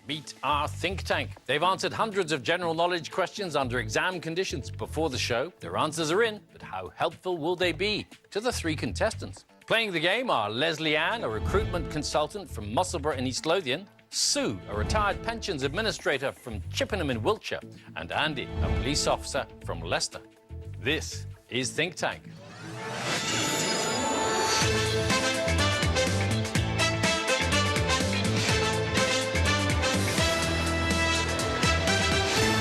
Meet our think tank. They've answered hundreds of general knowledge questions under exam conditions before the show. Their answers are in, but how helpful will they be to the three contestants? Playing the game are Leslie Ann, a recruitment consultant from Musselburgh in East Lothian, Sue, a retired pensions administrator from Chippenham in Wiltshire, and Andy, a police officer from Leicester. This is Think Tank.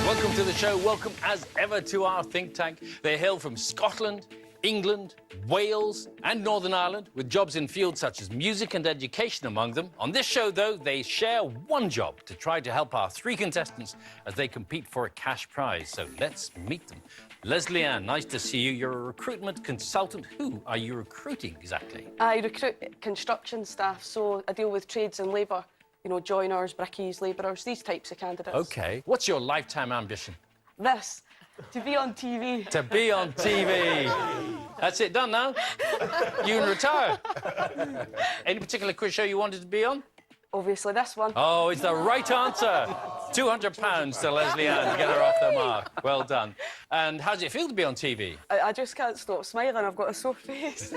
Welcome to the show. Welcome, as ever, to our think tank. They hail from Scotland, England, Wales and Northern Ireland, with jobs in fields such as music and education among them. On this show, though, they share one job to try to help our three contestants as they compete for a cash prize. So let's meet them. Leslie Ann, nice to see you. You're a recruitment consultant. Who are you recruiting exactly? I recruit construction staff, so I deal with trades and labour. You know, joiners, brickies, labourers, these types of candidates. OK. What's your lifetime ambition? This, to be on TV. To be on TV. That's it, done now? You can retire. Any particular quiz show you wanted to be on? Obviously this one. Oh, it's the right answer. £200 to Leslie Ann to get her off the mark. Well done. And how does it feel to be on TV? I just can't stop smiling, I've got a sore face.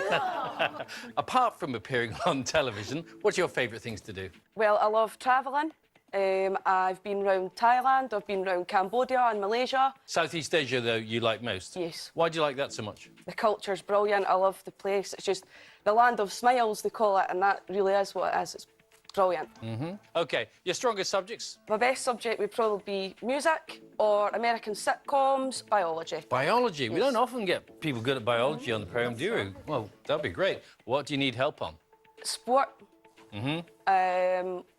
Apart from appearing on television, what's your favourite things to do? Well, I love travelling. I've been round Thailand, I've been round Cambodia and Malaysia. Southeast Asia, though, you like most? Yes. Why do you like that so much? The culture's brilliant, I love the place. It's just the land of smiles, they call it, and that really is what it is. It's brilliant. OK, your strongest subjects? My best subject would probably be music or American sitcoms, biology. Biology. We Yes. don't often get people good at biology on the programme, do we? Well, that'd be great. What do you need help on? Sport.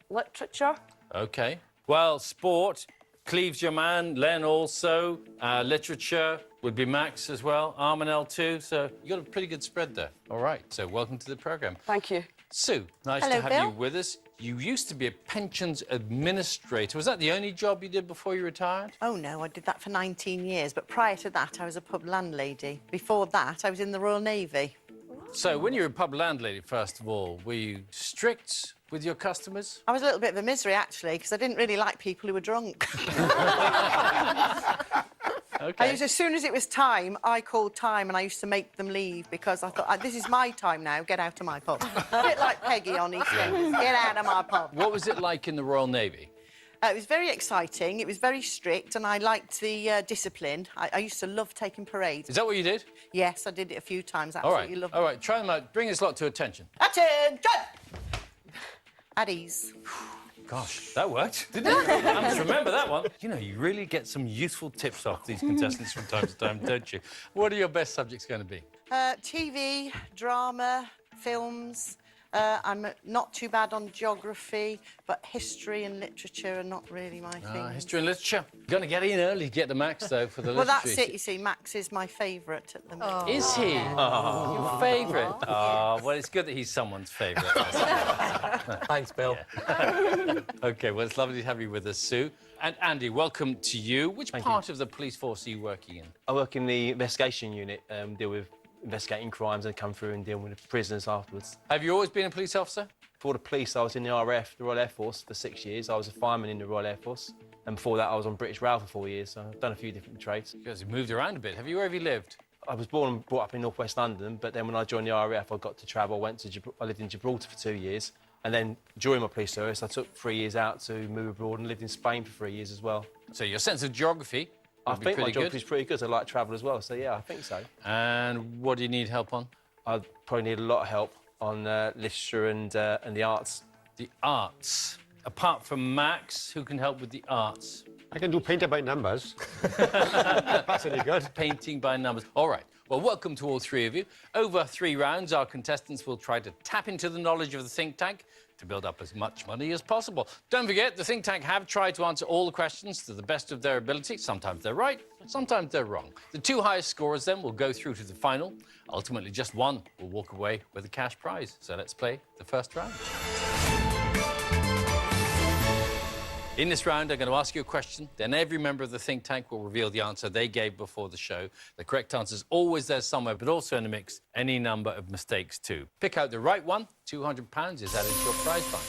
Literature. OK. Well, sport, Cleve's your man, Len also, literature would be Max as well, Armanel too, so you got a pretty good spread there. All right, so welcome to the programme. Thank you. Sue, nice Hello, to have Bill. you with us. You used to be a pensions administrator. Was that the only job you did before you retired? Oh, no, I did that for 19 years, but prior to that, I was a pub landlady. Before that, I was in the Royal Navy. So when you were a pub landlady, first of all, were you strict with your customers? I was a little bit of a misery, actually, because I didn't really like people who were drunk. OK. As soon as it was time, I called time and I used to make them leave because I thought, this is my time now, get out of my pub. A bit like Peggy on EastEnders, get out of my pub. What was it like in the Royal Navy? It was very exciting, it was very strict, and I liked the discipline. I used to love taking parades. Is that what you did? Yes, I did it a few times, All right, absolutely loved all right, try them out. Bring this lot to attention. Attention! At ease. Gosh, that worked, didn't it? I must remember that one. You know, you really get some useful tips off these contestants from time to time, don't you? What are your best subjects going to be? TV, drama, films. I'm not too bad on geography, but history and literature are not really my thing. History and literature. You're going to get in early to get the Max, though, for the Well, literature. that's it, you see. Max is my favourite at the moment. Is he? Oh, your favourite? Oh, well, it's good that he's someone's favourite. Thanks, Bill. OK, well, it's lovely to have you with us, Sue. And Andy, welcome to you. Which part of the police force are you working in? I work in the investigation unit, deal with investigating crimes and come through and deal with the prisoners afterwards. Have you always been a police officer? Before the police, I was in the RAF, the Royal Air Force, for 6 years. I was a fireman in the Royal Air Force. And before that, I was on British Rail for 4 years, so I've done a few different trades. You guys have moved around a bit. Have you ever lived? I was born and brought up in North West London, but then when I joined the RAF, I got to travel. I lived in Gibraltar for 2 years. And then during my police service, I took 3 years out to move abroad and lived in Spain for 3 years as well. So your sense of geography I would be think my pretty geography's pretty good. I like travel as well, so yeah, I think so. And what do you need help on? I'd probably need a lot of help on literature and the arts. The arts. Apart from Max, who can help with the arts? I can do painter by numbers. That's any good. Painting by numbers. All right. Well, welcome to all three of you. Over 3 rounds, our contestants will try to tap into the knowledge of the think tank to build up as much money as possible. Don't forget, the think tank have tried to answer all the questions to the best of their ability. Sometimes they're right, sometimes they're wrong. The 2 highest scorers then will go through to the final. Ultimately, just one will walk away with a cash prize. So let's play the first round. In this round, I'm going to ask you a question, then every member of the think tank will reveal the answer they gave before the show. The correct answer is always there somewhere, but also in the mix, any number of mistakes too. Pick out the right one, £200 is added to your prize fund.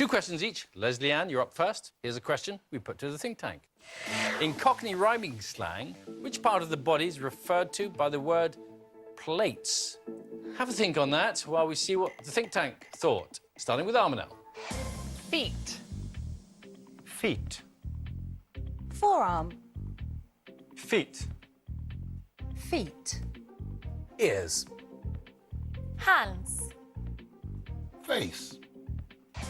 2 questions each. Leslie Ann, you're up first. Here's a question we put to the think tank. In Cockney rhyming slang, which part of the body is referred to by the word plates? Have a think on that while we see what the think tank thought. Starting with Armanel. Feet. Feet. Forearm. Feet. Feet. Ears. Hands. Face.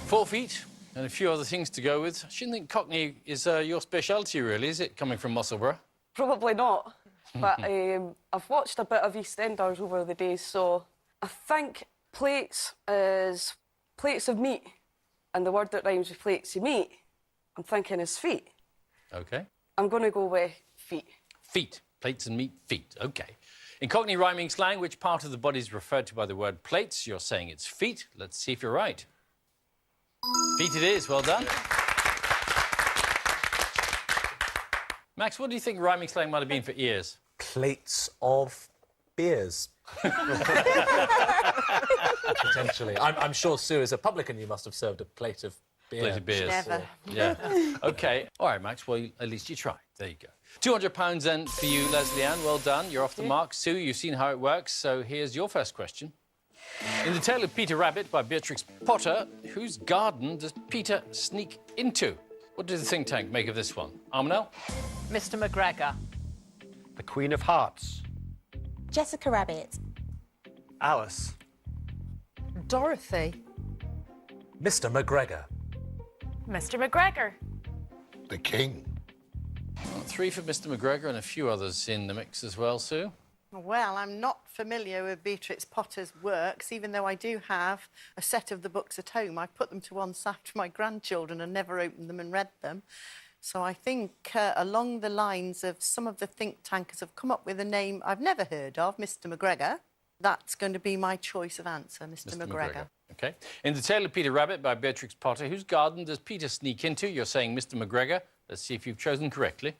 4 feet and a few other things to go with. I shouldn't think Cockney is your speciality, really, is it, coming from Musselburgh? Probably not. But I've watched a bit of EastEnders over the days, so I think plates is plates of meat. And the word that rhymes with plates of meat, I'm thinking is feet. OK. I'm going to go with feet. Feet. Plates and meat, feet. OK. In Cockney rhyming slang, which part of the body is referred to by the word plates? You're saying it's feet. Let's see if you're right. Feet it is. Well done. Max, what do you think rhyming slang might have been for ears? Plates of beers. Potentially. I'm sure, Sue, as a publican, you must have served a plate of beer. Plate of beers. Never. Yeah. OK. All right, Max. Well, at least you tried. There you go. £200 then for you, Leslie Ann. Well done. You're off the mark. Sue, you've seen how it works, so here's your first question. In The Tale of Peter Rabbit by Beatrix Potter, whose garden does Peter sneak into? What does the think tank make of this one? Armanel? Mr. McGregor. The Queen of Hearts. Jessica Rabbit. Alice. Dorothy. Mr. McGregor. Mr. McGregor. The King. 3 for Mr. McGregor and a few others in the mix as well, Sue. Well, I'm not familiar with Beatrix Potter's works, even though I do have a set of the books at home. I put them to one side for my grandchildren and never opened them and read them. So I think along the lines of some of the think tankers have come up with a name I've never heard of, Mr. McGregor. That's going to be my choice of answer, Mr. McGregor. OK. In The Tale of Peter Rabbit by Beatrix Potter, whose garden does Peter sneak into? You're saying Mr. McGregor. Let's see if you've chosen correctly.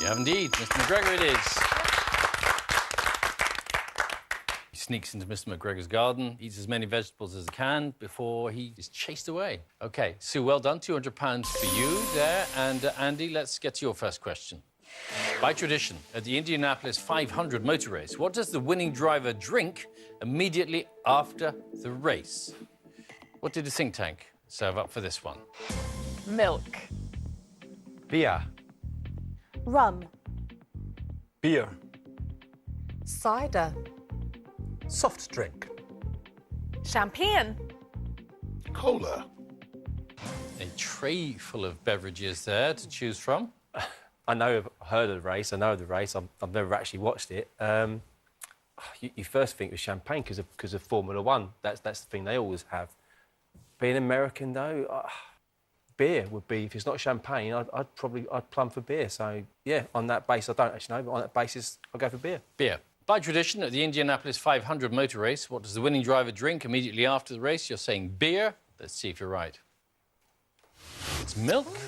You have indeed. Mr. McGregor it is. He sneaks into Mr. McGregor's garden, eats as many vegetables as he can before he is chased away. OK, Sue, well done. £200 for you there. And Andy, let's get to your first question. By tradition, at the Indianapolis 500 motor race, what does the winning driver drink immediately after the race? What did the think tank serve up for this one? Milk. Beer. Rum. Beer. Cider. Soft drink. Champagne. Cola. A tray full of beverages there to choose from. I know, I've heard of the race. I know the race. I've never actually watched it. You first think of champagne because of Formula One. That's the thing they always have. Being American, though, beer would be. If it's not champagne, I'd plumb for beer. So yeah, on that basis, I don't actually know, but on that basis, I'll go for beer. Beer. By tradition, at the Indianapolis 500 motor race, what does the winning driver drink immediately after the race? You're saying beer. Let's see if you're right. It's milk.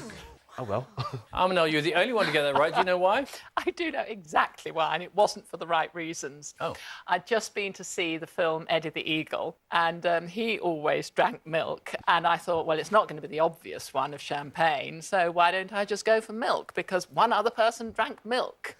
Oh, well. Armanel, you're the only one to get that right. Do you know why? I do know exactly why, and it wasn't for the right reasons. Oh. I'd just been to see the film Eddie the Eagle, and he always drank milk. And I thought, well, it's not going to be the obvious one of champagne, so why don't I just go for milk? Because one other person drank milk.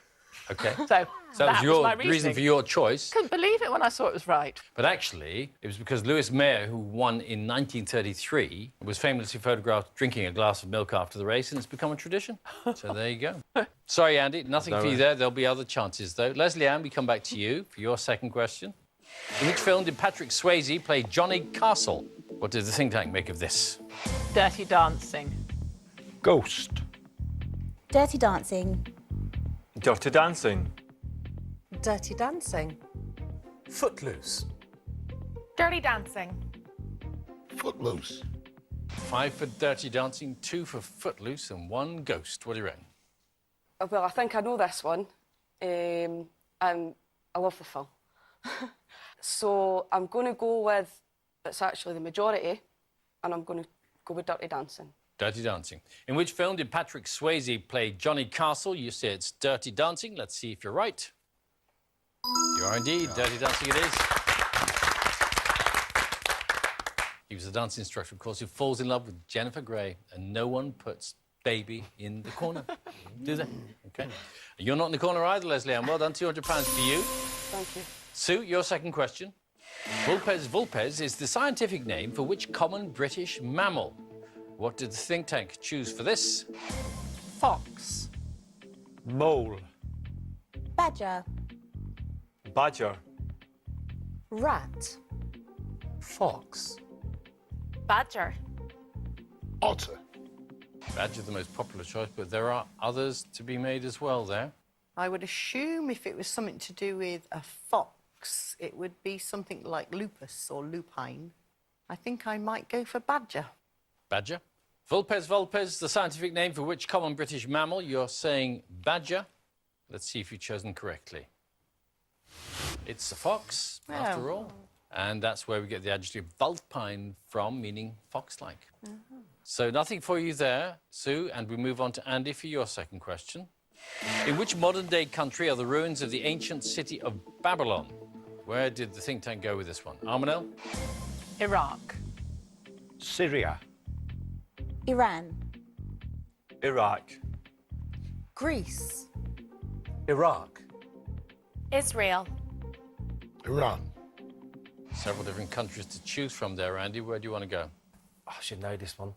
OK. So that was your my reason for your choice. Couldn't believe it when I saw it was right. But actually, it was because Lewis Mayer, who won in 1933, was famously photographed drinking a glass of milk after the race, and it's become a tradition. So there you go. Sorry, Andy, nothing for you there. There'll be other chances, though. Leslie Ann, we come back to you for your second question. In which film did Patrick Swayze play Johnny Castle? What did the think tank make of this? Dirty Dancing. Ghost. Dirty Dancing. Dirty Dancing. Dirty Dancing. Footloose. Dirty Dancing. Footloose. 5 for Dirty Dancing, 2 for Footloose, and 1 Ghost. What do you reckon? Well, I think I know this one, and I love the film. So I'm going to go with, it's actually the majority, and I'm going to go with Dirty Dancing. Dirty Dancing. In which film did Patrick Swayze play Johnny Castle? You say it's Dirty Dancing. Let's see if you're right. You are indeed. Dirty Dancing it is. He was a dance instructor, of course, who falls in love with Jennifer Grey, and no one puts baby in the corner, do they? OK. You're not in the corner either, Leslie Ann. Well done, £200 for you. Thank you. Sue, your second question. Vulpes vulpes is the scientific name for which common British mammal? What did the think tank choose for this? Fox. Mole. Badger. Badger. Rat. Fox. Badger. Otter. Badger, the most popular choice, but there are others to be made as well there. I would assume if it was something to do with a fox, it would be something like lupus or lupine. I think I might go for badger. Badger. Vulpes vulpes, the scientific name for which common British mammal? You're saying badger. Let's see if you've chosen correctly. It's a fox, after all. And that's where we get the adjective vulpine from, meaning fox-like. So nothing for you there, Sue, and we move on to Andy for your second question. In which modern-day country are the ruins of the ancient city of Babylon? Where did the think tank go with this one? Armanel? Iraq. Syria. Iran. Iraq. Greece. Iraq. Israel. Iran. Several different countries to choose from there, Andy. Where do you want to go? I should know this one.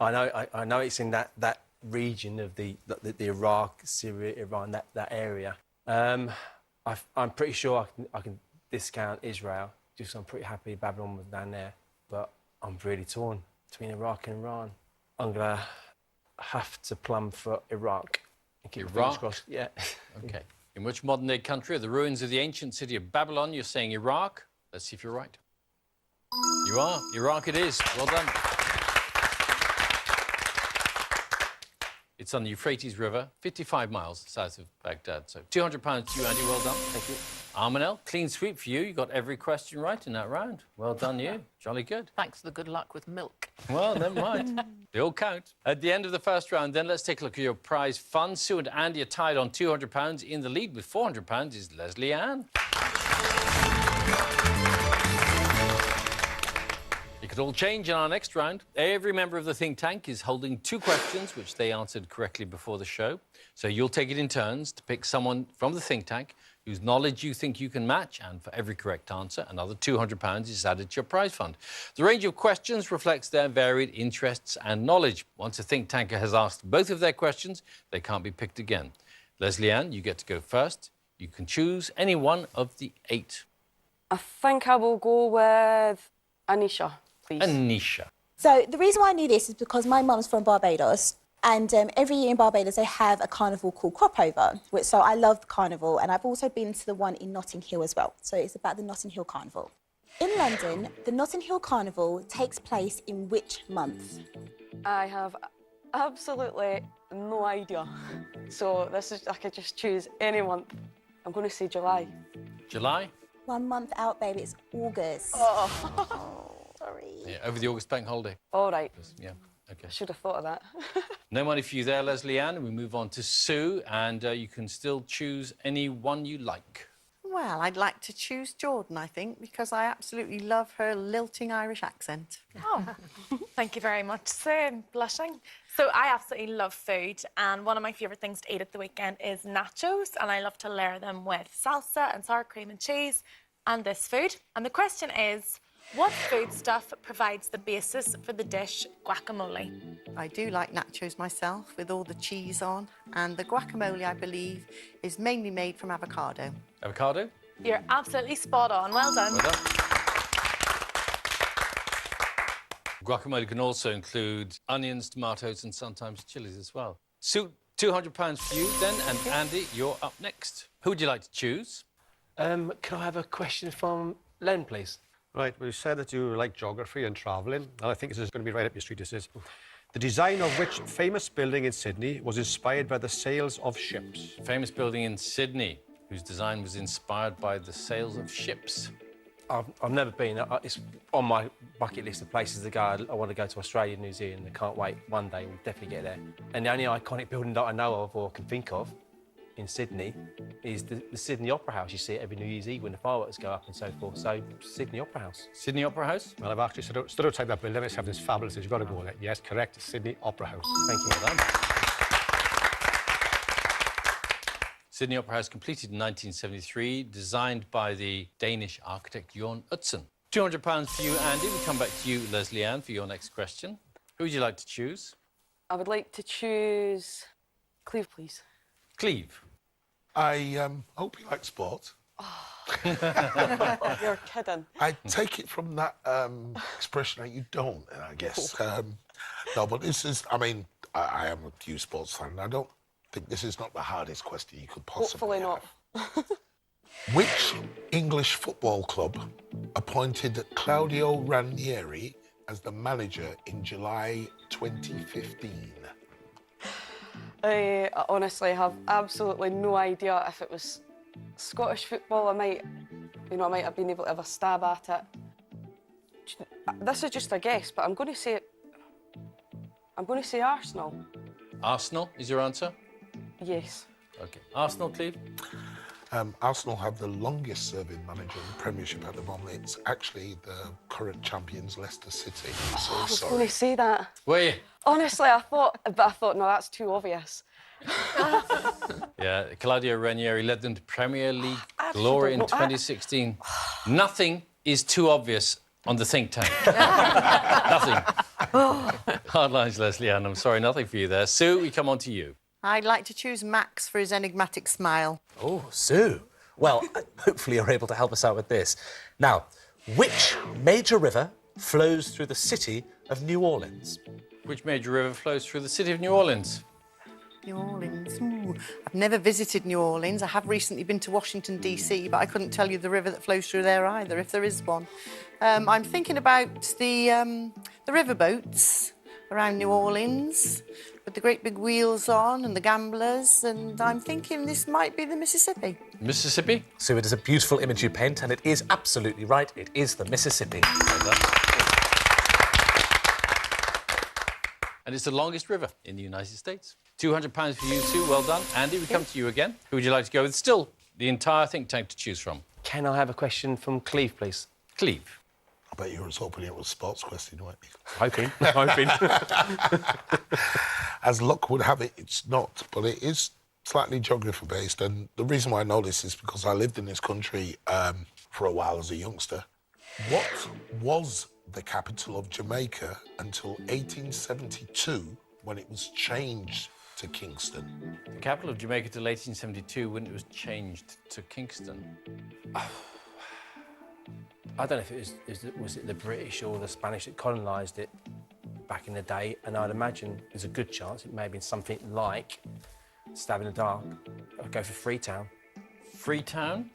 I know it's in that region of the Iraq, Syria, Iran, that area. I'm pretty sure I can discount Israel. Just I'm pretty happy Babylon was down there, but I'm really torn between Iraq and Iran. I'm gonna have to plumb for Iraq. And keep my fingers Iraq? crossed. Yeah. OK. In which modern-day country are the ruins of the ancient city of Babylon? You're saying Iraq. Let's see if you're right. You are. Iraq it is. Well done. It's on the Euphrates River, 55 miles south of Baghdad. So £200 to you, Andy. Well done. Thank you. Armanel, clean sweep for you. You got every question right in that round. Well done, you. Jolly good. Thanks for the good luck with milk. Well, never mind. They all count. At the end of the first round, then, let's take a look at your prize fund. Sue and Andy are tied on £200. In the lead with £400 is Leslie Ann. It could all change in our next round. Every member of the think tank is holding 2 questions, which they answered correctly before the show. So you'll take it in turns to pick someone from the think tank whose knowledge you think you can match, and for every correct answer, another £200 is added to your prize fund. The range of questions reflects their varied interests and knowledge. Once a think tanker has asked both of their questions, they can't be picked again. Leslie Ann, you get to go first. You can choose any one of the 8. I think I will go with Anisha, please. Anisha. So the reason why I knew this is because my mum's from Barbados, and every year in Barbados they have a carnival called Crop Over. So I love the carnival, and I've also been to the one in Notting Hill as well. So it's about the Notting Hill Carnival. In London, the Notting Hill Carnival takes place in which month? I have absolutely no idea. So this is, I could just choose any month. I'm going to say July. July? 1 month out, baby. It's August. Oh, Sorry. Yeah, over the August bank holiday. all right. Yeah, OK. I should have thought of that. No money for you there, Leslie Ann. We move on to Sue, and you can still choose any one you like. Well, I'd like to choose Jordan, I think, because I absolutely love her lilting Irish accent. Oh, thank you very much, sir. I'm blushing. So I absolutely love food, and one of my favourite things to eat at the weekend is nachos, and I love to layer them with salsa and sour cream and cheese and this food. And the question is, what foodstuff provides the basis for the dish guacamole? I do like nachos myself, with all the cheese on, and the guacamole, I believe, is mainly made from avocado. Avocado? You're absolutely spot on. Well done. Well done. Guacamole can also include onions, tomatoes, and sometimes chilies as well. Sue, £200 for you then, and Andy, you're up next. Who would you like to choose? Can I have a question from Len, please? Right, well, you said that you like geography and travelling, and I think this is going to be right up your street. This is the design of which famous building in Sydney was inspired by the sails of ships? Famous building in Sydney, whose design was inspired by the sails of ships. I've never been. It's on my bucket list of places to go. I want to go to Australia, New Zealand. I can't wait. One day we'll definitely get there. And the only iconic building that I know of or can think of in Sydney is the Sydney Opera House. You see it every New Year's Eve when the fireworks go up and so forth. So, Sydney Opera House. Sydney Opera House? Well, I've actually stood outside that building. It's having this fabulous. You've got to go on it. Yes, correct. Sydney Opera House. Thank you. Well done. Sydney Opera House completed in 1973, designed by the Danish architect Jon Utzon. £200 for you, Andy. We come back to you, Leslie Ann, for your next question. Who would you like to choose? I would like to choose Cleve, please. Cleve. I hope you like sport. Oh, you're kidding. I take it from that expression that you don't, I guess. No, but this is, I mean, I am a huge sports fan, and I don't think this is not the hardest question you could possibly Hopefully not. Which English football club appointed Claudio Ranieri as the manager in July 2015? I honestly have absolutely no idea. If it was Scottish football, I might have been able to have a stab at it. This is just a guess, but I'm going to say Arsenal. Arsenal is your answer? Yes. OK. Arsenal, Cleve? Arsenal have the longest serving manager in the Premiership at the moment. It's actually the current champions, Leicester City. I'm so I was sorry. going to say that. Were you? Honestly, I thought, no, that's too obvious. Yeah, Claudio Ranieri led them to Premier League actually glory in don't know that. 2016. Nothing is too obvious on the think tank. Nothing. Hard lines, Leslie Ann. I'm sorry, nothing for you there. Sue, we come on to you. I'd like to choose Max for his enigmatic smile. Oh, Sue. Well, hopefully you're able to help us out with this. Now, which major river flows through the city of New Orleans? Which major river flows through the city of New Orleans? New Orleans. Ooh. I've never visited New Orleans. I have recently been to Washington, D.C., but I couldn't tell you the river that flows through there either, if there is one. I'm thinking about the riverboats around New Orleans with the great big wheels on and the gamblers, and I'm thinking this might be the Mississippi. Mississippi? Sue, it is a beautiful image you paint, and it is absolutely right. It is the Mississippi. Well done. And it's the longest river in the United States. £200 for you, Sue. Well done. Andy, we come to you again. Who would you like to go with? Still the entire think tank to choose from. Can I have a question from Cleve, please? Cleve. I bet you were hoping it was a sports question, weren't you? Hoping. As luck would have it, it's not, but it is slightly geography-based. And the reason why I know this is because I lived in this country for a while as a youngster. What was the capital of Jamaica until 1872, when it was changed to Kingston? The capital of Jamaica till 1872 when it was changed to Kingston. I don't know if was it the British or the Spanish that colonised it back in the day, and I'd imagine there's a good chance it may have been something like, stab in the dark, I'd go for Freetown. Freetown?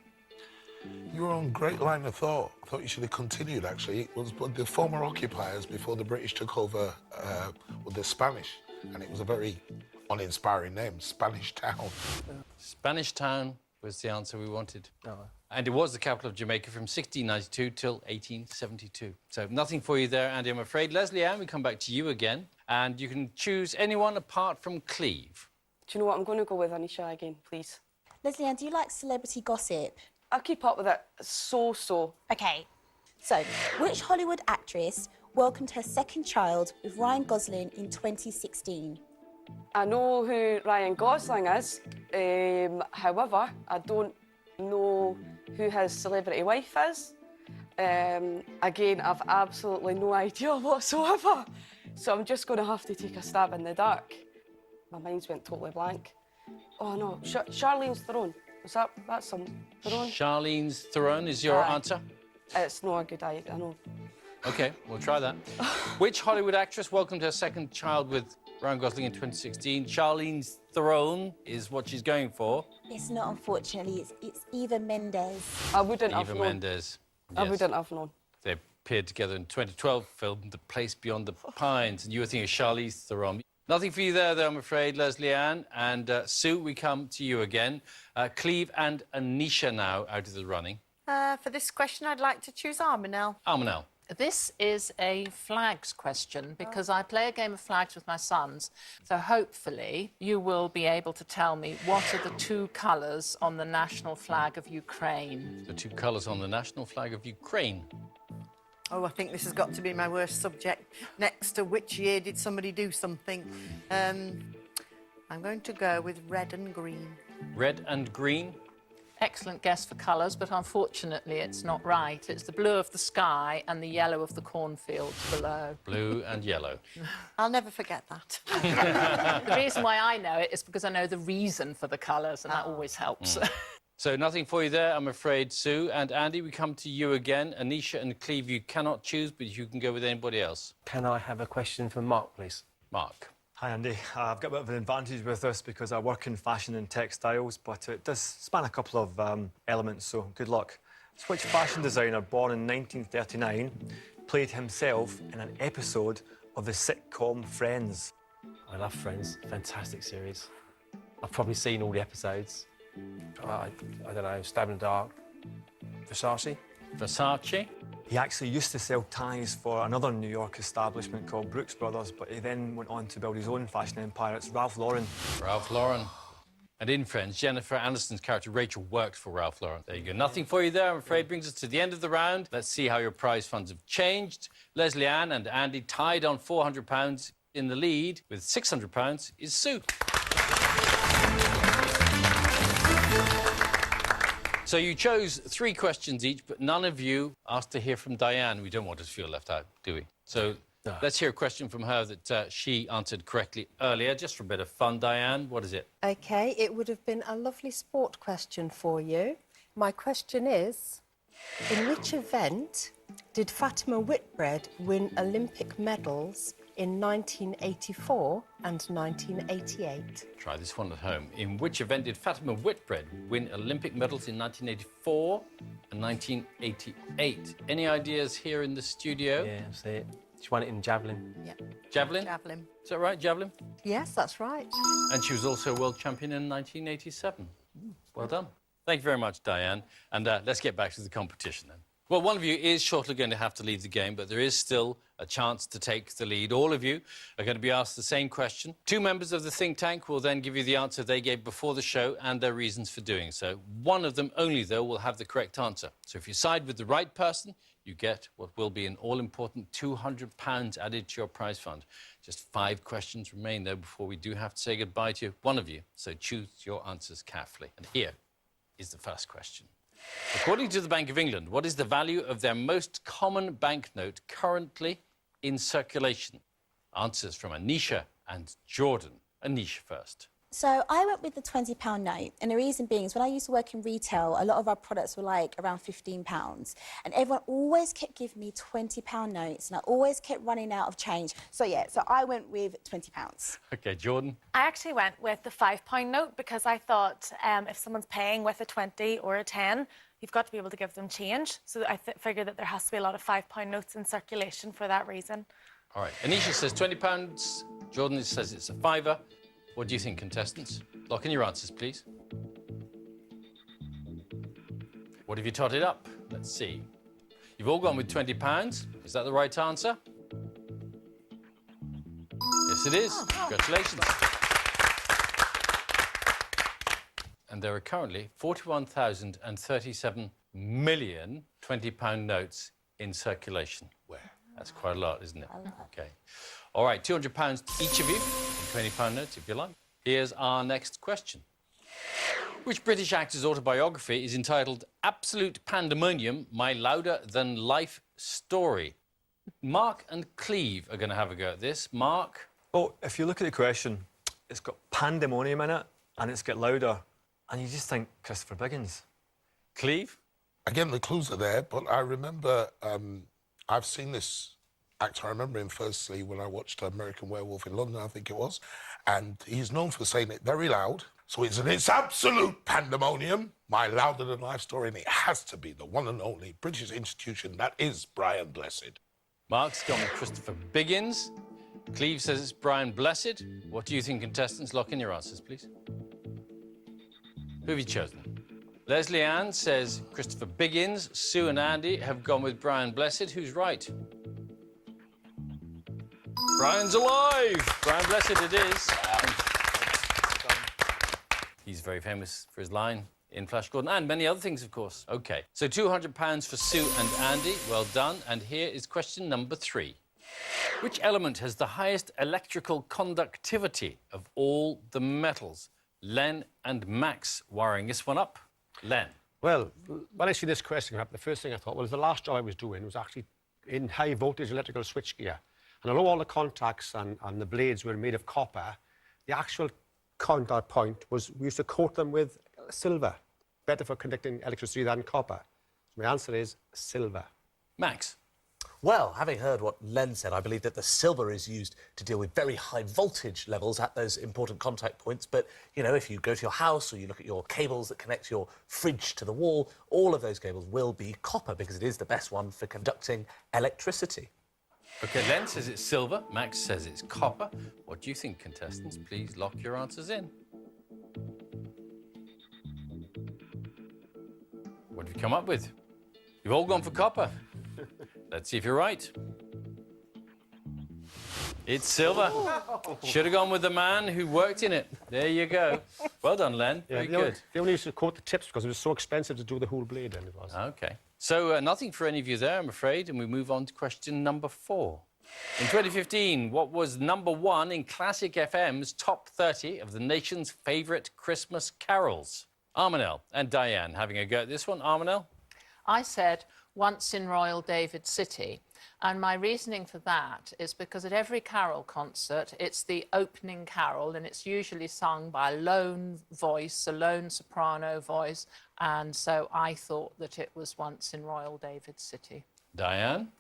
You were on great line of thought. I thought you should have continued, actually. It was the former occupiers before the British took over with the Spanish, and it was a very uninspiring name, Spanish Town. Spanish Town was the answer we wanted. Oh. And it was the capital of Jamaica from 1692 till 1872. So nothing for you there, Andy, I'm afraid. Leslie Ann, we come back to you again. And you can choose anyone apart from Cleve. Do you know what? I'm going to go with Anisha again, please. Leslie Ann, do you like celebrity gossip? I keep up with it so. OK. So, which Hollywood actress welcomed her second child with Ryan Gosling in 2016? I know who Ryan Gosling is. However, I don't know who his celebrity wife is. Again, I've absolutely no idea whatsoever. So I'm just going to have to take a stab in the dark. My mind's went totally blank. Oh, no. Charlize Theron. That's some Theron? Charlize Theron is your answer? It's not a good idea, I know. OK, we'll try that. Which Hollywood actress welcomed her second child with Ryan Gosling in 2016? Charlize Theron is what she's going for. It's not, unfortunately. It's Eva Mendes. I wouldn't have Eva known. Mendes. I Yes. wouldn't have known. They appeared together in 2012 film The Place Beyond the Pines, and you were thinking of Charlize Theron. Nothing for you there, though, I'm afraid, Leslie Ann. And Sue, we come to you again. Cleve and Anisha now out of the running. For this question, I'd like to choose Armanel. Armanel. This is a flags question because I play a game of flags with my sons. So hopefully you will be able to tell me what are the two colours on the national flag of Ukraine. The two colours on the national flag of Ukraine. Oh, I think this has got to be my worst subject. Next to which year did somebody do something? I'm going to go with red and green. Red and green. Excellent guess for colours, but unfortunately it's not right. It's the blue of the sky and the yellow of the cornfields below. Blue and yellow. I'll never forget that. The reason why I know it is because I know the reason for the colours, and that always helps. So nothing for you there, I'm afraid, Sue. And Andy, we come to you again. Anisha and Cleve, you cannot choose, but you can go with anybody else. Can I have a question for Mark, please? Mark. Hi, Andy. I've got a bit of an advantage with this because I work in fashion and textiles, but it does span a couple of elements, so good luck. Which fashion designer, born in 1939, played himself in an episode of the sitcom Friends? I love Friends. Fantastic series. I've probably seen all the episodes. I don't know, Stab in the Dark. Versace? Versace. He actually used to sell ties for another New York establishment called Brooks Brothers, but he then went on to build his own fashion empire. It's Ralph Lauren. Ralph Lauren. And in Friends, Jennifer Aniston's character Rachel worked for Ralph Lauren. There you go. Nothing for you there, I'm afraid. Brings us to the end of the round. Let's see how your prize funds have changed. Leslie Ann and Andy tied on £400. In the lead with £600 is Sue. So you chose 3 questions each, but none of you asked to hear from Diane. We don't want her to feel left out, do we? So let's hear a question from her that she answered correctly earlier, just for a bit of fun. Diane, what is it? OK, it would have been a lovely sport question for you. My question is, in which event did Fatima Whitbread win Olympic medals in 1984 and 1988? Try this one at home. In which event did Fatima Whitbread win Olympic medals in 1984 and 1988? Any ideas here in the studio? Yeah, that's it. She won it in javelin. Yeah. Javelin? Javelin. Is that right, javelin? Yes, that's right. And she was also world champion in 1987. Well done. Thank you very much, Diane. And let's get back to the competition then. Well, one of you is shortly going to have to leave the game, but there is still a chance to take the lead. All of you are going to be asked the same question. 2 members of the think tank will then give you the answer they gave before the show and their reasons for doing so. One of them only, though, will have the correct answer. So if you side with the right person, you get what will be an all-important £200 added to your prize fund. Just 5 questions remain, though, before we do have to say goodbye to one of you. So choose your answers carefully. And here is the first question. According to the Bank of England, what is the value of their most common banknote currently in circulation? Answers from Anisha and Jordan. Anisha first. So I went with the £20 note, and the reason being is when I used to work in retail, a lot of our products were like around £15, and everyone always kept giving me £20 notes, and I always kept running out of change. So yeah, so I went with £20. OK, Jordan? I actually went with the £5 note because I thought if someone's paying with a 20 or a 10, you've got to be able to give them change. So I figured that there has to be a lot of £5 notes in circulation for that reason. All right, Anisha says £20. Jordan says it's a £5. What do you think, contestants? Lock in your answers, please. What have you totted up? Let's see. You've all gone with £20. Is that the right answer? Yes, it is. Congratulations. And there are currently 41,037 million £20 notes in circulation. Where? That's quite a lot, isn't it? OK. All right, £200 each of you, in £20 notes, if you like. Here's our next question. Which British actor's autobiography is entitled Absolute Pandemonium, My Louder-Than-Life Story? Mark and Cleve are going to have a go at this. Mark? Oh, if you look at the question, it's got pandemonium in it, and it's got louder, and you just think Christopher Biggins. Cleve? Again, the clues are there, but I remember I've seen this actor. I remember him firstly when I watched American Werewolf in London, I think it was, and he's known for saying it very loud. So it's absolute pandemonium, my louder-than-life story, and it has to be the one and only British institution that is Brian Blessed. Mark's gone with Christopher Biggins. Cleve says it's Brian Blessed. What do you think, contestants? Lock in your answers, please. Who have you chosen? Leslie Ann says Christopher Biggins. Sue and Andy have gone with Brian Blessed. Who's right? Brian's alive! Brian Blessed it is. He's very famous for his line in Flash Gordon and many other things, of course. OK, so £200 for Sue and Andy. Well done. And here is question number 3. Which element has the highest electrical conductivity of all the metals? Len and Max wiring this one up. Len. Well, when I see this question come up, the first thing I thought, well, the last job I was doing was actually in high voltage electrical switchgear. And although all the contacts and the blades were made of copper, the actual contact point was, we used to coat them with silver, better for conducting electricity than copper. So my answer is silver. Max. Well, having heard what Len said, I believe that the silver is used to deal with very high voltage levels at those important contact points. But, you know, if you go to your house or you look at your cables that connect your fridge to the wall, all of those cables will be copper because it is the best one for conducting electricity. OK, Len says it's silver. Max says it's copper. What do you think, contestants? Please lock your answers in. What have you come up with? You've all gone for copper. Let's see if you're right. It's silver. Should have gone with the man who worked in it. There you go. Well done, Len. Very good. They only used to coat the tips because it was so expensive to do the whole blade, then it was. OK. So nothing for any of you there, I'm afraid, and we move on to question number 4. In 2015, what was #1 in Classic FM's top 30 of the nation's favourite Christmas carols? Armanelle and Diane having a go at this one. Armanelle? I said Once in Royal David City. And my reasoning for that is because at every carol concert, it's the opening carol, and it's usually sung by a lone voice, a lone soprano voice. And so I thought that it was Once in Royal David City. Diane?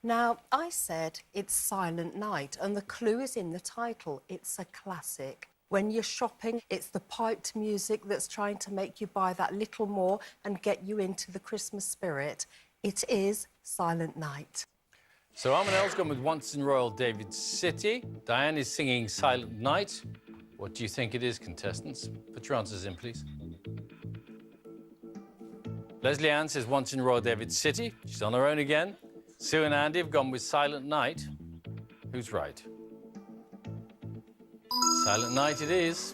Now, I said it's Silent Night, and the clue is in the title. It's a classic. When you're shopping, it's the piped music that's trying to make you buy that little more and get you into the Christmas spirit. It is Silent Night. So Armanelle's gone with Once in Royal David City. Diane is singing Silent Night. What do you think it is, contestants? Put your answers in, please. Leslie Ann says Once in Royal David City. She's on her own again. Sue and Andy have gone with Silent Night. Who's right? Silent Night it is.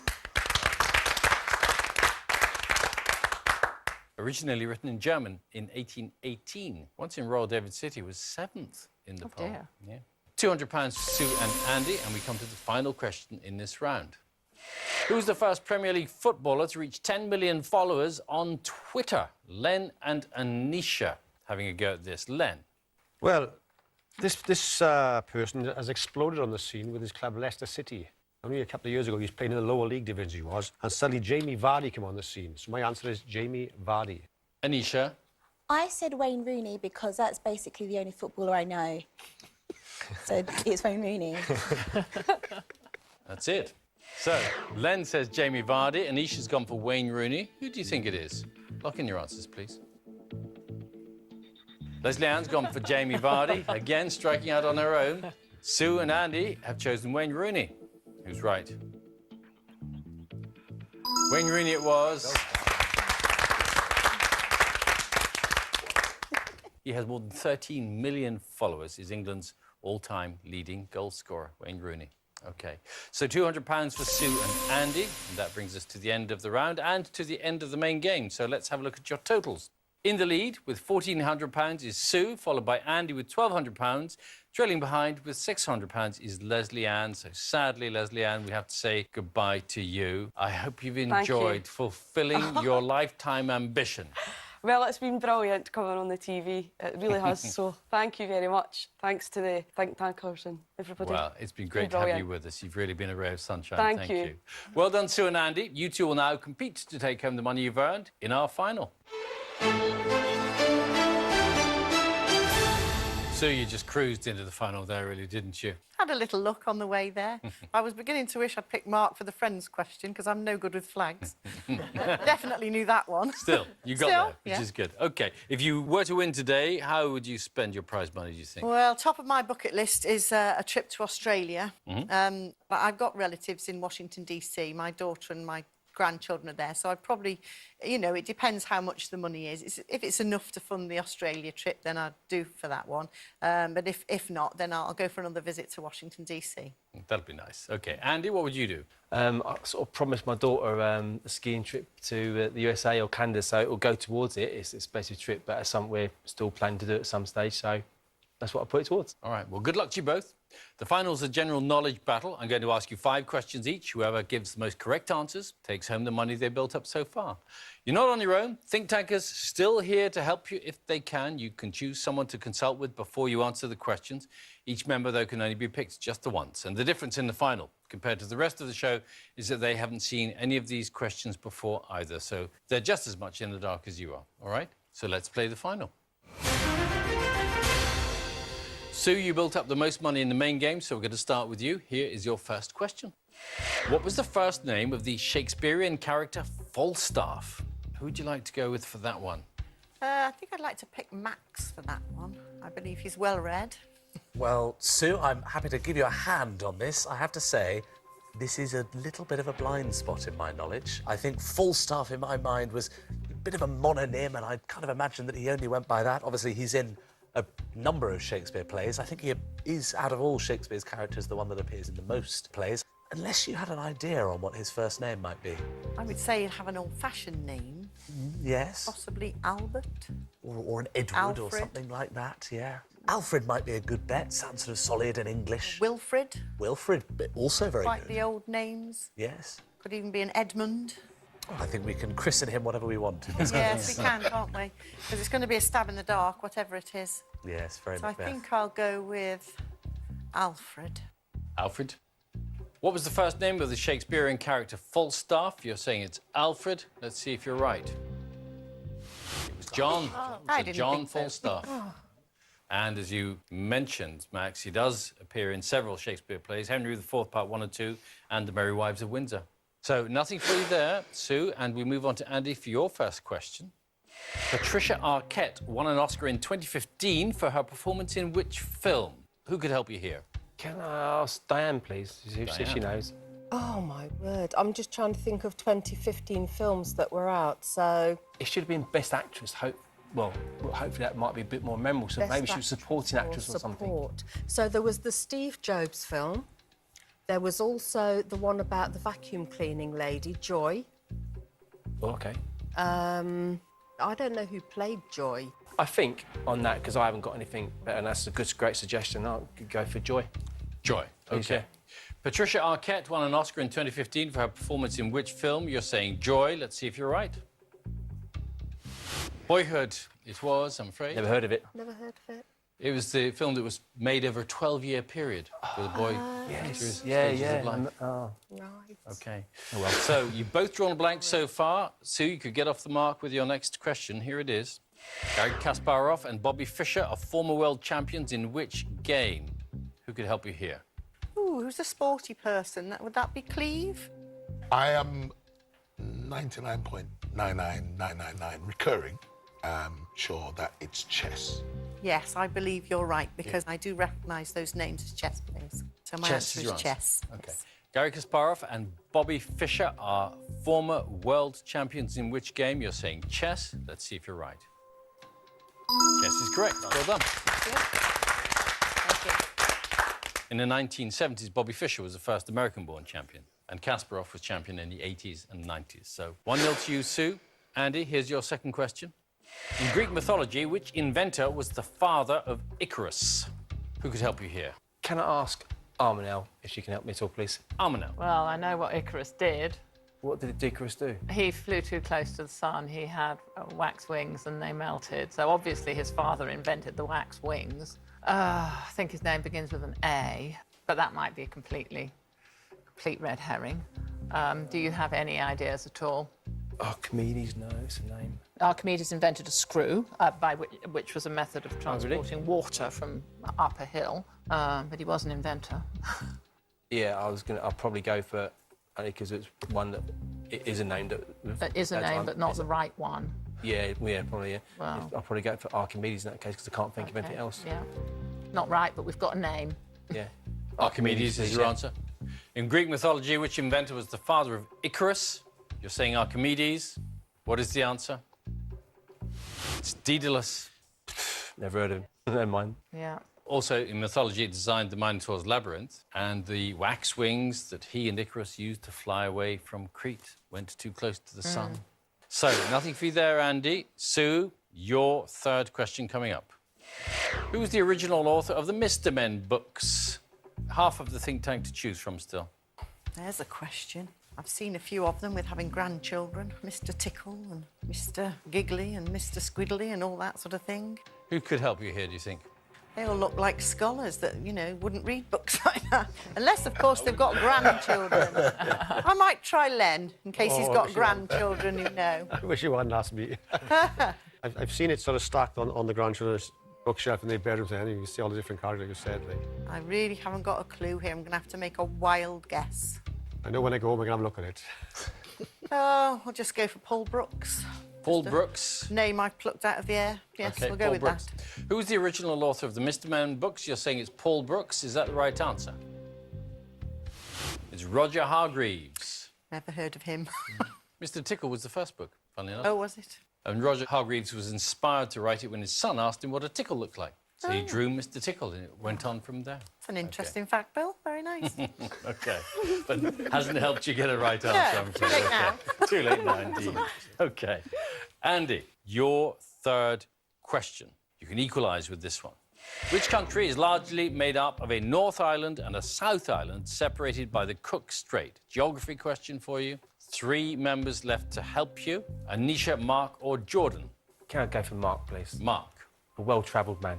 Originally written in German in 1818. Once in Royal David City was 7th in the poll. Dear. Yeah. £200 for Sue and Andy, and we come to the final question in this round. Who's the first Premier League footballer to reach 10 million followers on Twitter? Len and Anisha having a go at this. Len. Well, this person has exploded on the scene with his club Leicester City. Only a couple of years ago, he was playing in the lower league division, he was, and suddenly Jamie Vardy came on the scene. So my answer is Jamie Vardy. Anisha? I said Wayne Rooney because that's basically the only footballer I know. So it's Wayne Rooney. That's it. So, Len says Jamie Vardy. Anisha's gone for Wayne Rooney. Who do you think it is? Lock in your answers, please. Leslie Ann's gone for Jamie Vardy, again striking out on her own. Sue and Andy have chosen Wayne Rooney. Who's right? Wayne Rooney it was. He has more than 13 million followers. He's England's all-time leading goal scorer, Wayne Rooney. OK, so £200 for Sue and Andy, and that brings us to the end of the round and to the end of the main game. So let's have a look at your totals. In the lead with £1,400 is Sue, followed by Andy with £1,200. Trailing behind with £600 is Leslie Ann. So sadly, Leslie Ann, we have to say goodbye to you. I hope you've enjoyed fulfilling your lifetime ambition. Well, it's been brilliant coming on the TV. It really has, so thank you very much. Thanks to the think tankers and everybody. Well, it's been great to have you with us. You've really been a ray of sunshine. Thank you. Well done, Sue and Andy. You two will now compete to take home the money you've earned in our final. Sue, you just cruised into the final there, really, didn't you? Had a little look on the way there. I was beginning to wish I'd picked Mark for the Friends question, because I'm no good with flags. Definitely knew that one. Still, you got Still, there, which yeah. is good. OK, if you were to win today, how would you spend your prize money, do you think? Well, top of my bucket list is a trip to Australia. Mm-hmm. But I've got relatives in Washington, D.C. My daughter and my grandchildren are there. So I'd probably, you know, it depends how much the money is. If it's enough to fund the Australia trip, then I'd do for that one. But if not, then I'll go for another visit to Washington, D.C. That'll be nice. OK. Andy, what would you do? I sort of promised my daughter a skiing trip to the USA or Canada, so it will go towards it. It's a special trip, but it's something we're still planning to do at some stage, so that's what I put it towards. All right. Well, good luck to you both. The final's a general knowledge battle. I'm going to ask you 5 questions each. Whoever gives the most correct answers takes home the money they've built up so far. You're not on your own. Think Tankers still here to help you if they can. You can choose someone to consult with before you answer the questions. Each member, though, can only be picked just the once. And the difference in the final, compared to the rest of the show, is that they haven't seen any of these questions before either. So they're just as much in the dark as you are. All right? So let's play the final. Sue, you built up the most money in the main game, so we're going to start with you. Here is your first question. What was the first name of the Shakespearean character Falstaff? Who would you like to go with for that one? I think I'd like to pick Max for that one. I believe he's well-read. Well, Sue, I'm happy to give you a hand on this. I have to say, this is a little bit of a blind spot in my knowledge. I think Falstaff, in my mind, was a bit of a mononym, and I kind of imagined that he only went by that. Obviously, he's in a number of Shakespeare plays. I think he is, out of all Shakespeare's characters, the one that appears in the most plays. Unless you had an idea on what his first name might be. I would say he'd have an old-fashioned name. Yes. Possibly Albert. Or an Edward Alfred. or something like that, yeah. Alfred might be a good bet. Sounds sort of solid and English. Wilfred. Wilfred, but also very Quite good. the old names. Yes. Could even be an Edmund. I think we can christen him whatever we want. Yes, we can, can't we? Because it's going to be a stab in the dark, whatever it is. Yes, very So I Macbeth. think I'll go with Alfred. Alfred. What was the first name of the Shakespearean character Falstaff? You're saying it's Alfred. Let's see if you're right. It was John. I So didn't John think so. Falstaff. And as you mentioned, Max, he does appear in several Shakespeare plays, Henry IV, Part 1 and 2, and The Merry Wives of Windsor. So nothing for you there, Sue, and we move on to Andy for your first question. Patricia Arquette won an Oscar in 2015 for her performance in which film? Who could help you here? Can I ask Diane, please, see if she Diane. knows? Oh, my word. I'm just trying to think of 2015 films that were out, so... It should have been Best Actress. Well, hopefully that might be a bit more memorable. So Best maybe she was supporting actress or something. support. So there was the Steve Jobs film. There was also the one about the vacuum cleaning lady, Joy. Oh, OK. I don't know who played Joy. I think on that, because I haven't got anything better, and that's a great suggestion, I could go for Joy. Joy. Please, OK. yeah. Patricia Arquette won an Oscar in 2015 for her performance in which film? You're saying Joy. Let's see if you're right. Boyhood, it was, I'm afraid. Never heard of it. Never heard of it. It was the film that was made over a 12-year period with a boy through his stages of life. Oh. Right. OK. Oh, well. So you've both drawn a blank so far. Sue, you could get off the mark with your next question. Here it is. Garry Kasparov and Bobby Fischer are former world champions in which game? Who could help you here? Ooh, who's a sporty person? Would that be Cleve? I am 99.99999 recurring sure that it's chess. Yes, I believe you're right, because I do recognise those names as chess players. So my Chess answer is is your answer. chess. OK. Yes. Garry Kasparov and Bobby Fischer are former world champions in which game? You're saying chess. Let's see if you're right. Chess is correct. Well done. Thank you. In the 1970s, Bobby Fischer was the first American-born champion, and Kasparov was champion in the 80s and 90s. So 1-0 to you, Sue. Andy, here's your second question. In Greek mythology, which inventor was the father of Icarus? Who could help you here? Can I ask Armanel if she can help me at all, please? Armanel. Well, I know what Icarus did. What did Icarus do? He flew too close to the sun. He had wax wings and they melted. So obviously his father invented the wax wings. I think his name begins with an A, but that might be a complete red herring. Do you have any ideas at all? Archimedes, no, it's a name. Archimedes invented a screw, which was a method of transporting water from up a hill, but he was an inventor. Yeah, I'll probably go for, only because it's one that it is a name that... That is a name, but not the right one. Yeah, probably, yeah. Wow. I'll probably go for Archimedes in that case, because I can't think of anything else. Yeah. Not right, but we've got a name. Yeah. Archimedes is your answer. In Greek mythology, which inventor was the father of Icarus? you're saying Archimedes. What is the answer? It's Daedalus. Never heard of him. Never mind. Yeah. Also, in mythology, it designed the Minotaur's labyrinth, and the wax wings that he and Icarus used to fly away from Crete went too close to the sun. So, nothing for you there, Andy. Sue, your third question coming up. Who was the original author of the Mr. Men books? Half of the think tank to choose from still. There's a question. I've seen a few of them with having grandchildren. Mr. Tickle and Mr. Giggly and Mr. Squiddly and all that sort of thing. Who could help you here, do you think? They all look like scholars that, you know, wouldn't read books like that. Unless, of course, they've got grandchildren. I might try Len, in case he's got grandchildren who know. I wish you hadn't asked me. I've seen it sort of stacked on the grandchildren's bookshelf in their bedrooms, and you can see all the different characters you said. Like. I really haven't got a clue here. I'm going to have to make a wild guess. I know when I go home, I can have a look at it. Oh, I'll just go for Paul Brooks. Paul Brooks. Name I plucked out of the air. Yes, Okay, we'll go Paul with Brooks. that. Who was the original author of the Mr. Men books? You're saying it's Paul Brooks. Is that the right answer? It's Roger Hargreaves. Never heard of him. Mr. Tickle was the first book, funnily enough. Oh, was it? And Roger Hargreaves was inspired to write it when his son asked him what a tickle looked like. So he drew Mr. Tickle, and it went on from there. It's an interesting fact, Bill. Very nice. OK. But hasn't helped you get a right answer, No, I'm too afraid. late now. OK. Too late now, indeed. OK. Andy, your third question. You can equalise with this one. Which country is largely made up of a North Island and a South Island separated by the Cook Strait? Geography question for you. 3 members left to help you. Anisha, Mark or Jordan? Can I go for Mark, please? Mark. A well-travelled man.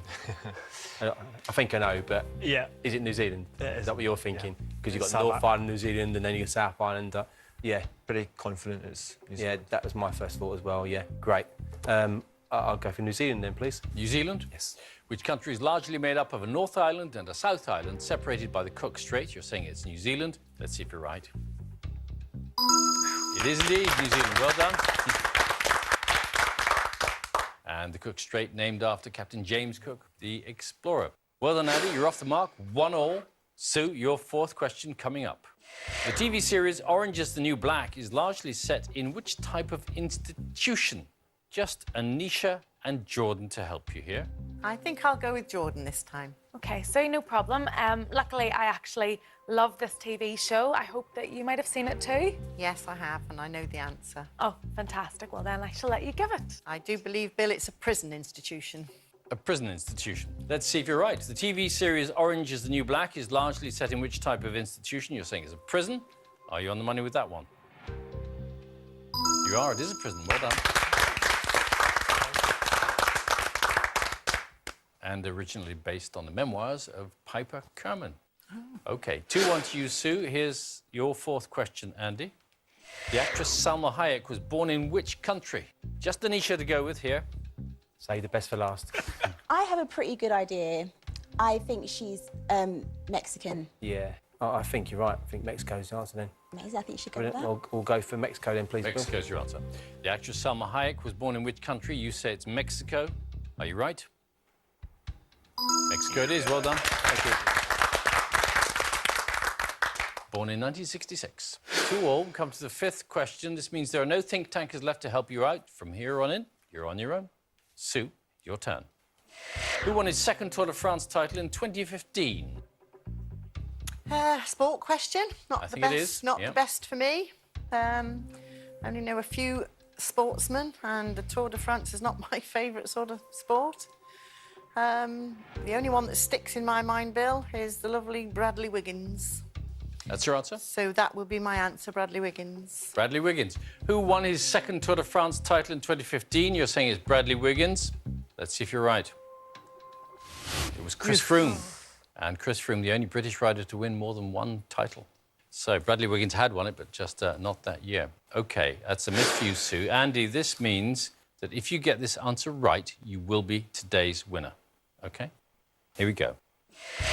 I think I know, but Yeah. is it New Zealand? It is. Is that what you're thinking? Because you've got South North Island, New Zealand, and then you got South Island. Yeah, Pretty confident it's New yeah, Zealand. that was my first thought as well. Yeah, great. I'll go for New Zealand then, please. New Zealand? Yes. Which country is largely made up of a North Island and a South Island separated by the Cook Strait? You're saying it's New Zealand. Let's see if you're right. It is indeed New Zealand. Well done. And the Cook Strait named after Captain James Cook, the explorer. Well done, Andy. You're off the mark. 1-1. Sue, your fourth question coming up. The TV series Orange is the New Black is largely set in which type of institution? Just Anisha and Jordan to help you here. I think I'll go with Jordan this time. Okay, so no problem. Luckily, I actually love this TV show. I hope that you might have seen it too. Yes, I have, and I know the answer. Oh, fantastic. Well, then I shall let you give it. I do believe, Bill, it's a prison institution. A prison institution. Let's see if you're right. The TV series Orange is the New Black is largely set in which type of institution? You're saying it's a prison. Are you on the money with that one? You are. It is a prison. Well done. And originally based on the memoirs of Piper Kerman. OK, 2-1 to you, Sue. Here's your fourth question, Andy. The actress Salma Hayek was born in which country? Just Anisha to go with here. Say the best for last. I have a pretty good idea. I think she's Mexican. Yeah, I think you're right. I think Mexico's the answer then. Amazing. I think she could go with Brilliant. that. We'll go for Mexico then, please. Bill. Mexico's your answer. The actress Salma Hayek was born in which country? You say it's Mexico. Are you right? Mexico it is. Well done. Thank you. Born in 1966. 2-2. Come to the fifth question. This means there are no think tankers left to help you out. From here on in, you're on your own. Sue, your turn. Who won his second Tour de France title in 2015? Sport question. Not I the think it best. is, Not yeah. the best for me. I only know a few sportsmen, and the Tour de France is not my favourite sort of sport. The only one that sticks in my mind, Bill, is the lovely Bradley Wiggins. That's your answer? So that would be my answer, Bradley Wiggins. Bradley Wiggins. Who won his second Tour de France title in 2015? You're saying it's Bradley Wiggins. Let's see if you're right. It was Chris Froome. And Chris Froome, the only British rider to win more than one title. So Bradley Wiggins had won it, but just not that year. OK, that's a myth for you, Sue. Andy, this means that if you get this answer right, you will be today's winner. OK? Here we go.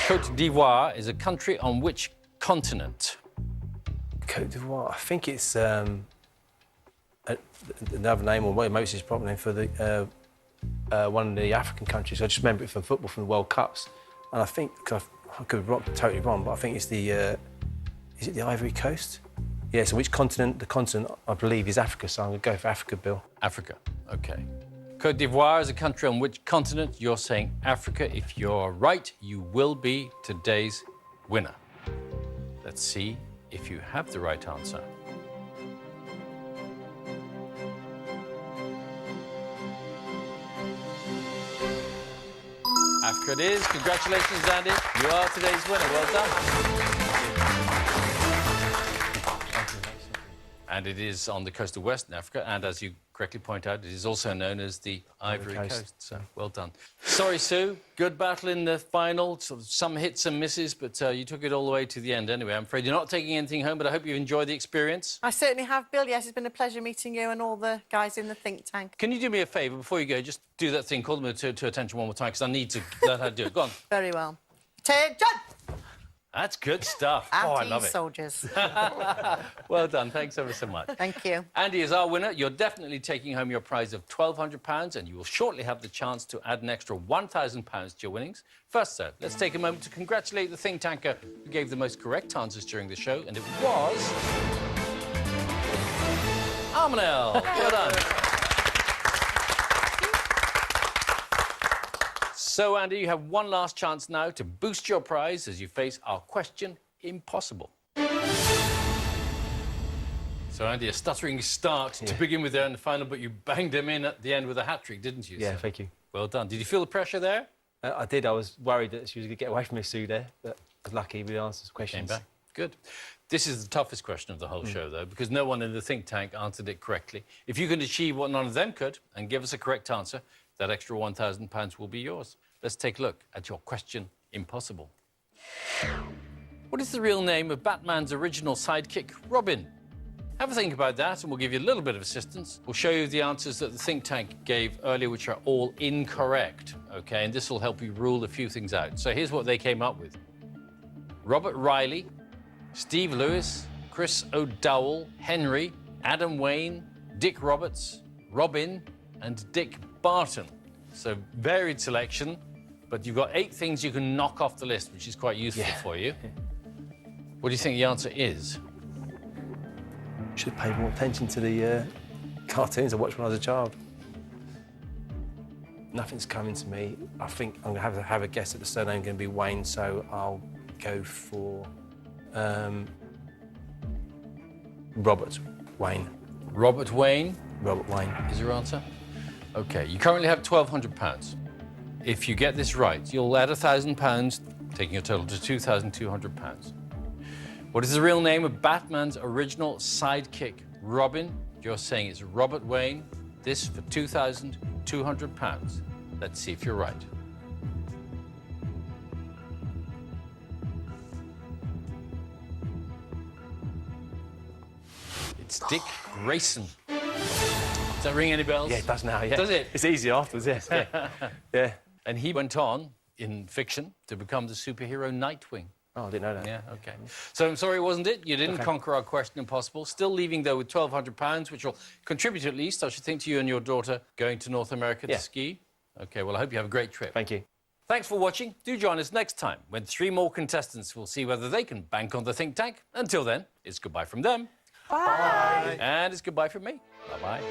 Côte d'Ivoire is a country on which continent? Côte d'Ivoire. I think it's another name, or maybe it's just proper name for the one of the African countries. I just remember it from football, from the World Cups, and I think I could be totally wrong, but I think it's the is it the Ivory Coast? Yeah, so which continent? The continent, I believe, is Africa, so I'm going to go for Africa, Bill. Africa, OK. Côte d'Ivoire is a country on which continent? You're saying Africa. If you're right, you will be today's winner. Let's see if you have the right answer. Africa it is. Congratulations, Andy. You are today's winner. Well done. And it is on the coast of Western Africa, and as you correctly point out, it is also known as the Ivory Coast. So, well done. Sorry, Sue. Good battle in the final. Sort of some hits and misses, but you took it all the way to the end anyway. I'm afraid you're not taking anything home, but I hope you've enjoyed the experience. I certainly have, Bill. Yes, it's been a pleasure meeting you and all the guys in the think tank. Can you do me a favour before you go? Just do that thing. Call them to attention one more time, because I need to learn how to do it. Go on. Very well. Attention! That's good stuff. Oh, I love it. Soldiers. Well done. Thanks ever so much. Thank you. Andy is our winner. You're definitely taking home your prize of £1,200, and you will shortly have the chance to add an extra £1,000 to your winnings. First, though, let's take a moment to congratulate the think tanker who gave the most correct answers during the show, and it was Armanel. Well done. So, Andy, you have one last chance now to boost your prize as you face our question impossible. So, Andy, a stuttering start to begin with there in the final, but you banged him in at the end with a hat-trick, didn't you? Yeah, So, thank you. well done. Did you feel the pressure there? I did. I was worried that she was going to get away from me, Sue, there, but I was lucky with the answers to questions. Came back. Good. This is the toughest question of the whole show, though, because no one in the think tank answered it correctly. If you can achieve what none of them could and give us a correct answer, that extra £1,000 will be yours. Let's take a look at your question impossible. What is the real name of Batman's original sidekick, Robin? Have a think about that, and we'll give you a little bit of assistance. We'll show you the answers that the think tank gave earlier, which are all incorrect, OK? And this will help you rule a few things out. So here's what they came up with. Robert Riley, Steve Lewis, Chris O'Dowell, Henry, Adam Wayne, Dick Roberts, Robin, and Dick Barton. So varied selection, but you've got 8 things you can knock off the list, which is quite useful for you. What do you think the answer is? Should have paid more attention to the cartoons I watched when I was a child. Nothing's coming to me. I think I'm going to have a guess at the surname going to be Wayne, so I'll go for Robert Wayne. Robert Wayne? Robert Wayne. Is your answer? OK, you currently have £1,200. If you get this right, you'll add £1,000, taking your total to £2,200. What is the real name of Batman's original sidekick, Robin? You're saying it's Robert Wayne. This for £2,200. Let's see if you're right. It's Dick Grayson. Does that ring any bells? Yeah, it does now, yeah. Does it? It's easy afterwards, yes. Yeah. Yeah. And he went on, in fiction, to become the superhero Nightwing. Oh, I didn't know that. Yeah, OK. So I'm sorry, wasn't it? You didn't conquer our question impossible. Still leaving, though, with £1,200, which will contribute at least, I should think, to you and your daughter going to North America to ski. OK, well, I hope you have a great trip. Thank you. Thanks for watching. Do join us next time when 3 more contestants will see whether they can bank on the think tank. Until then, it's goodbye from them. Bye. And it's goodbye from me. Bye-bye.